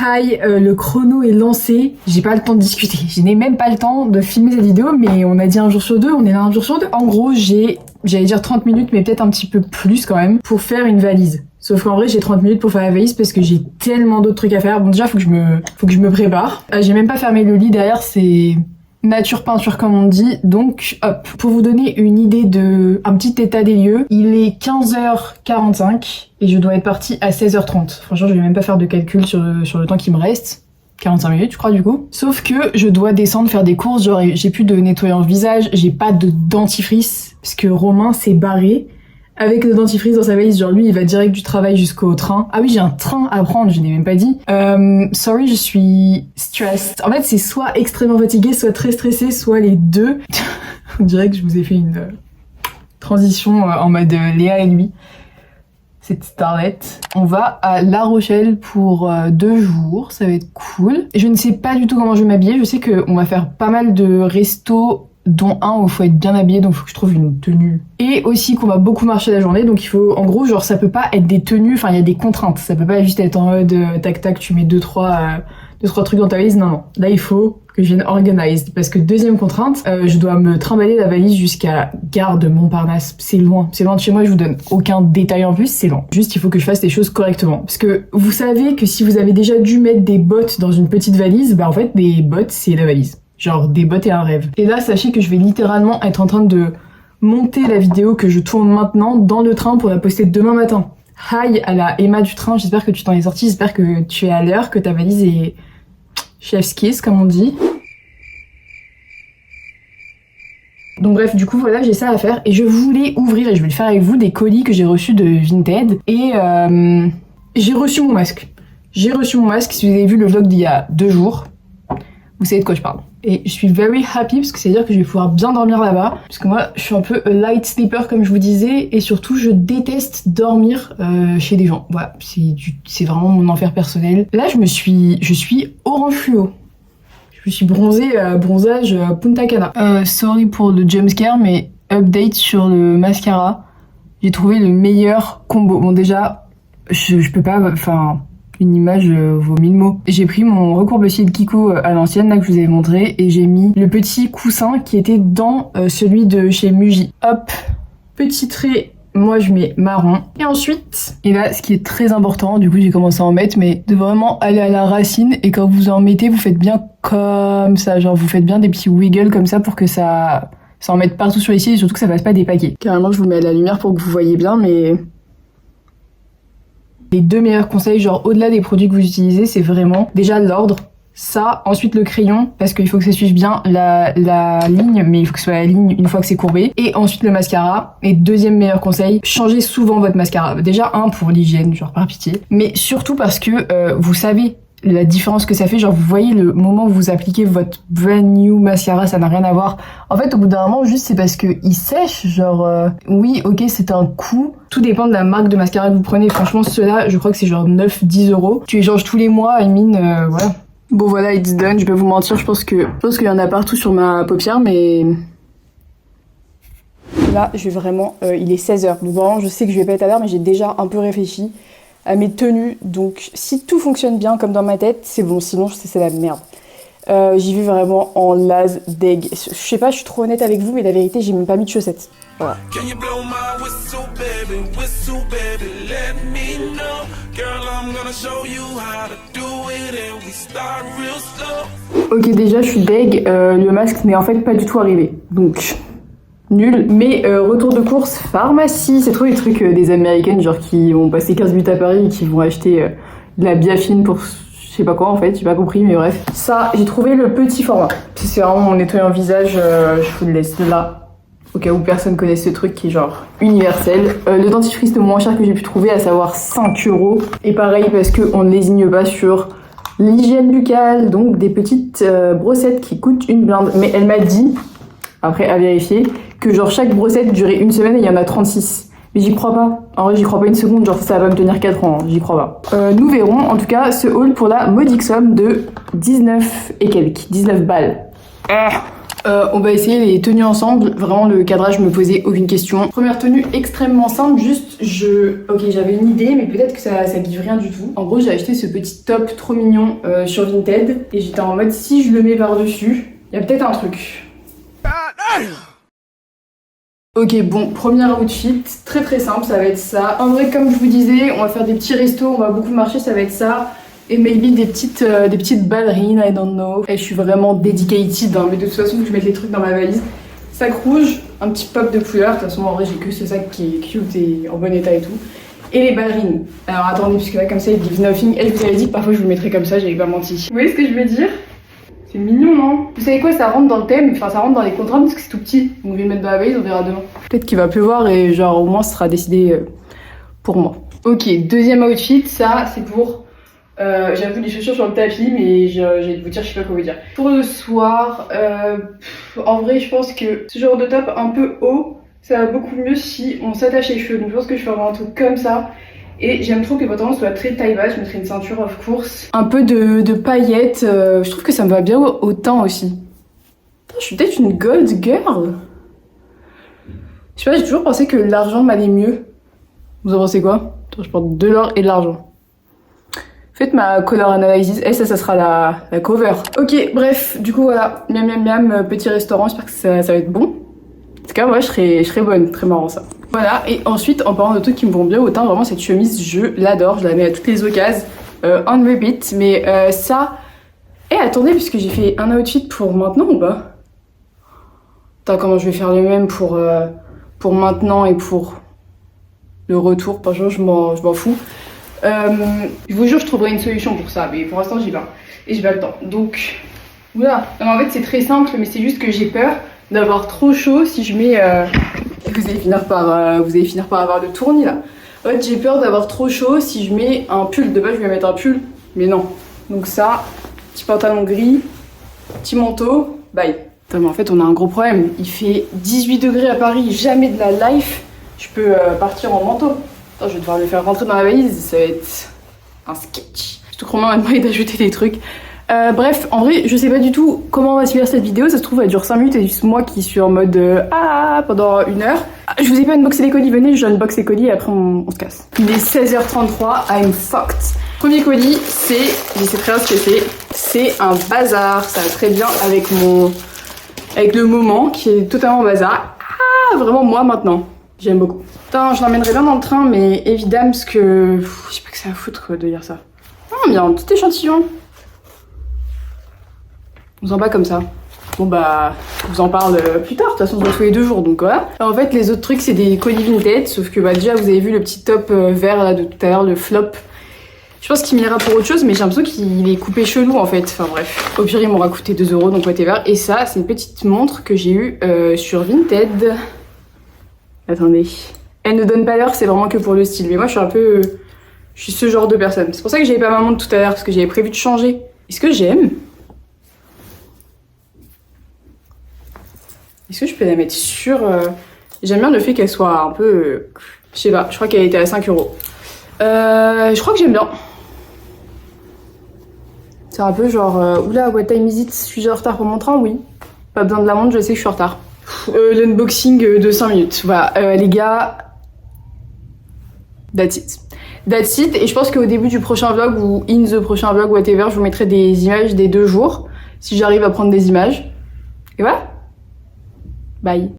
Hi, le chrono est lancé, j'ai pas le temps de discuter, je n'ai même pas le temps de filmer cette vidéo, mais on a dit un jour sur deux, on est là un jour sur deux. En gros, j'allais dire 30 minutes, mais peut-être un petit peu plus quand même, pour faire une valise. Sauf qu'en vrai, j'ai 30 minutes pour faire la valise parce que j'ai tellement d'autres trucs à faire. Bon, déjà, faut que je me prépare. J'ai même pas fermé le lit, derrière, c'est nature peinture comme on dit, donc hop. Pour vous donner une idée de un petit état des lieux, il est 15h45 et je dois être partie à 16h30. Franchement, je vais même pas faire de calcul sur le temps qui me reste. 45 minutes, je crois, du coup. Sauf que je dois descendre faire des courses, genre j'ai plus de nettoyant visage, j'ai pas de dentifrice, parce que Romain s'est barré avec le dentifrice dans sa valise, genre lui il va direct du travail jusqu'au train. Ah oui, j'ai un train à prendre, je n'ai même pas dit. Sorry, je suis stressed. En fait, c'est soit extrêmement fatiguée, soit très stressée, soit les deux. On dirait que je vous ai fait une transition en mode Léa et lui. C'est Starlet. On va à La Rochelle pour 2 jours, ça va être cool. Je ne sais pas du tout comment je vais m'habiller, je sais qu'on va faire pas mal de restos, dont un où il faut être bien habillé, donc il faut que je trouve une tenue. Et aussi qu'on va beaucoup marcher la journée, donc il faut, en gros, genre ça peut pas être des tenues, enfin il y a des contraintes, ça peut pas juste être en mode tac tac, tu mets 2-3 trucs dans ta valise, non. Là il faut que je vienne organized, parce que deuxième contrainte, je dois me trimballer la valise jusqu'à Gare de Montparnasse, c'est loin de chez moi, je vous donne aucun détail en plus, c'est loin. Juste il faut que je fasse les choses correctement, parce que vous savez que si vous avez déjà dû mettre des bottes dans une petite valise, bah en fait des bottes c'est la valise. Genre des bottes et un rêve. Et là, sachez que je vais littéralement être en train de monter la vidéo que je tourne maintenant dans le train pour la poster demain matin. Hi à la Emma du train, j'espère que tu t'en es sortie, j'espère que tu es à l'heure, que ta valise est chef's kiss comme on dit. Donc bref, du coup voilà, j'ai ça à faire et je voulais ouvrir, et je vais le faire avec vous, des colis que j'ai reçus de Vinted. Et j'ai reçu mon masque. J'ai reçu mon masque, si vous avez vu le vlog d'il y a 2 jours, vous savez de quoi je parle. Et je suis very happy parce que c'est à dire que je vais pouvoir bien dormir là-bas. Parce que moi, je suis un peu a light sleeper comme je vous disais. Et surtout, je déteste dormir chez des gens. Voilà, c'est vraiment mon enfer personnel. Là, je suis orange fluo. Je suis bronzée, bronzage Punta Cana. Sorry pour le jumpscare, mais update sur le mascara. J'ai trouvé le meilleur combo. Bon déjà, je peux pas, enfin... Une image vaut 1000 mots. J'ai pris mon recourbe-cils de Kiko à l'ancienne, là que je vous avais montré, et j'ai mis le petit coussin qui était dans celui de chez Muji. Hop, petit trait, moi je mets marron. Et ensuite, et là ce qui est très important, du coup j'ai commencé à en mettre, mais de vraiment aller à la racine, et quand vous en mettez, vous faites bien comme ça, genre vous faites bien des petits wiggles comme ça pour que ça en mette partout sur les cils, et surtout que ça fasse pas des paquets. Carrément je vous mets à la lumière pour que vous voyez bien, mais... Les 2 meilleurs conseils, genre au-delà des produits que vous utilisez, c'est vraiment déjà l'ordre, ça, ensuite le crayon, parce qu'il faut que ça suive bien la ligne, mais il faut que ce soit la ligne une fois que c'est courbé, et ensuite le mascara. Et deuxième meilleur conseil, changez souvent votre mascara. Déjà pour l'hygiène, genre par pitié, mais surtout parce que vous savez la différence que ça fait, genre vous voyez le moment où vous appliquez votre brand new mascara, ça n'a rien à voir. En fait au bout d'un moment juste c'est parce que il sèche, genre oui ok c'est un coût, tout dépend de la marque de mascara que vous prenez, franchement ceux-là je crois que c'est genre 9-10 euros, tu les changes tous les mois, I mean voilà. Bon voilà, it's done, je vais vous mentir, je pense qu'il y en a partout sur ma paupière, mais... Là je vais vraiment, il est 16h, donc vraiment je sais que je vais pas être à l'heure, mais j'ai déjà un peu réfléchi à mes tenues, donc si tout fonctionne bien comme dans ma tête, c'est bon, sinon c'est la merde. J'y vais vraiment en lase deg. Je sais pas, je suis trop honnête avec vous, mais la vérité, j'ai même pas mis de chaussettes. Voilà. Ok, déjà je suis deg, le masque n'est en fait pas du tout arrivé, donc... Nul, mais retour de course, pharmacie, c'est trop les trucs des américaines genre qui ont passé 15 minutes à Paris et qui vont acheter de la biafine pour je sais pas quoi en fait, j'ai pas compris mais bref. Ça, j'ai trouvé le petit format, c'est vraiment mon nettoyant visage, je vous le laisse là, au cas où personne connaît ce truc qui est genre universel. Le dentifrice le moins cher que j'ai pu trouver, à savoir 5 €, et pareil parce qu'on ne lésigne pas sur l'hygiène buccale, donc des petites brossettes qui coûtent une blinde, mais elle m'a dit, après à vérifier, que genre chaque brossette durait 1 semaine et il y en a 36. Mais j'y crois pas. En vrai, j'y crois pas une seconde, genre ça va me tenir 4 ans, j'y crois pas. Nous verrons en tout cas ce haul pour la modique somme de 19 et quelques, 19 balles. On va essayer les tenues ensemble. Vraiment, le cadrage me posait aucune question. Première tenue extrêmement simple, juste Ok, j'avais une idée, mais peut-être que ça guide rien du tout. En gros, j'ai acheté ce petit top trop mignon sur Vinted. Et j'étais en mode, si je le mets par-dessus, il y a peut-être un truc. Ok, bon, premier outfit, très simple, ça va être ça. En vrai, comme je vous disais, on va faire des petits restos, on va beaucoup marcher, ça va être ça. Et maybe des petites ballerines, I don't know. Et je suis vraiment dedicated, hein, mais de toute façon, je mets les trucs dans ma valise. Sac rouge, un petit pop de couleur. De toute façon, en vrai, j'ai que ce sac qui est cute et en bon état et tout. Et les ballerines. Alors attendez, parce que là, comme ça, il gives nothing. Elle vous avait dit que parfois, je vous le mettrais comme ça, j'avais pas menti. Vous voyez ce que je veux dire? C'est mignon, non? Vous savez quoi, ça rentre dans le thème, enfin ça rentre dans les contraintes parce que c'est tout petit. Donc je vais le mettre dans la valise, on verra demain. Peut-être qu'il va pleuvoir et genre au moins ce sera décidé pour moi. Ok, deuxième outfit, ça c'est pour... j'avoue les chaussures sur le tapis, mais j'ai de vous dire, je sais pas quoi vous dire. Pour le soir, en vrai je pense que ce genre de top un peu haut, ça va beaucoup mieux si on s'attache les cheveux. Donc je pense que je ferai un truc comme ça. Et j'aime trop que les pantalons soient très taille basse, je mettrai une ceinture of course. Un peu de paillettes, je trouve que ça me va bien au teint aussi. Je suis peut-être une gold girl. Je sais pas, j'ai toujours pensé que l'argent m'allait mieux. Vous en pensez quoi? Attends, je porte de l'or et de l'argent. Faites ma color analysis, et ça sera la cover. Ok, bref, du coup voilà, miam, petit restaurant, j'espère que ça va être bon. En tout cas, moi je serais bonne, très marrant ça. Voilà, et ensuite, en parlant de trucs qui me vont bien au teint, vraiment cette chemise, je l'adore, je la mets à toutes les occasions, on repeat, mais ça... Eh, attendez, puisque j'ai fait un outfit pour maintenant ou pas? Attends, comment je vais faire le même pour maintenant et pour le retour? Par exemple, je m'en fous. Je vous jure, je trouverai une solution pour ça, mais pour l'instant, j'y vais. Et j'ai pas le temps, donc... Oula, non, en fait, c'est très simple, mais c'est juste que j'ai peur d'avoir trop chaud si je mets... Vous allez finir par avoir le tournis là. En fait, j'ai peur d'avoir trop chaud si je mets un pull. De base, je vais mettre un pull, mais non. Donc ça, petit pantalon gris, petit manteau, bye. Attends, mais en fait, on a un gros problème. Il fait 18 degrés à Paris, jamais de la life. Je peux partir en manteau. Attends, je vais devoir le faire rentrer dans la valise, ça va être un sketch. Surtout que Romain m'a demandé d'ajouter des trucs. Bref, en vrai, je sais pas du tout comment on va suivre cette vidéo. Ça se trouve, elle dure 5 minutes et juste moi qui suis en mode pendant 1 heure. Je vous ai pas unboxé les colis, venez, je unbox les colis et après on se casse. Il est 16h33, I'm fucked. Premier colis, je sais très bien ce que c'est un bazar. Ça va très bien avec le moment qui est totalement bazar. Vraiment moi maintenant. J'aime beaucoup. Putain, je l'emmènerai bien dans le train, mais évidemment, parce que je sais pas que ça va foutre de dire ça. Oh, bien, un petit échantillon. On s'en bat comme ça. Bon bah, je vous en parle plus tard, de toute façon je reçois les 2 jours, donc voilà. Alors, en fait, les autres trucs, c'est des colis Vinted, sauf que bah déjà, vous avez vu le petit top vert là de tout à l'heure, le flop. Je pense qu'il m'ira pour autre chose, mais j'ai l'impression qu'il est coupé chelou en fait. Enfin bref, au pire, il m'aura coûté 2 €, donc whatever. Et ça, c'est une petite montre que j'ai eue sur Vinted. Attendez. Elle ne donne pas l'heure, c'est vraiment que pour le style. Mais moi, je suis ce genre de personne. C'est pour ça que j'avais pas ma montre tout à l'heure, parce que j'avais prévu de changer. Est-ce que j'aime? Est-ce que je peux la mettre sur... J'aime bien le fait qu'elle soit un peu... je sais pas, je crois qu'elle était à 5 €. Je crois que j'aime bien. C'est un peu genre... Oula, what time is it? Suis-je en retard pour mon train? Oui. Pas besoin de la montre, je sais que je suis en retard. L'unboxing de 5 minutes. Voilà, les gars... That's it. That's it. Et je pense qu'au début du prochain vlog, ou in the prochain vlog, whatever, je vous mettrai des images des 2 jours. Si j'arrive à prendre des images. Et voilà. Bye.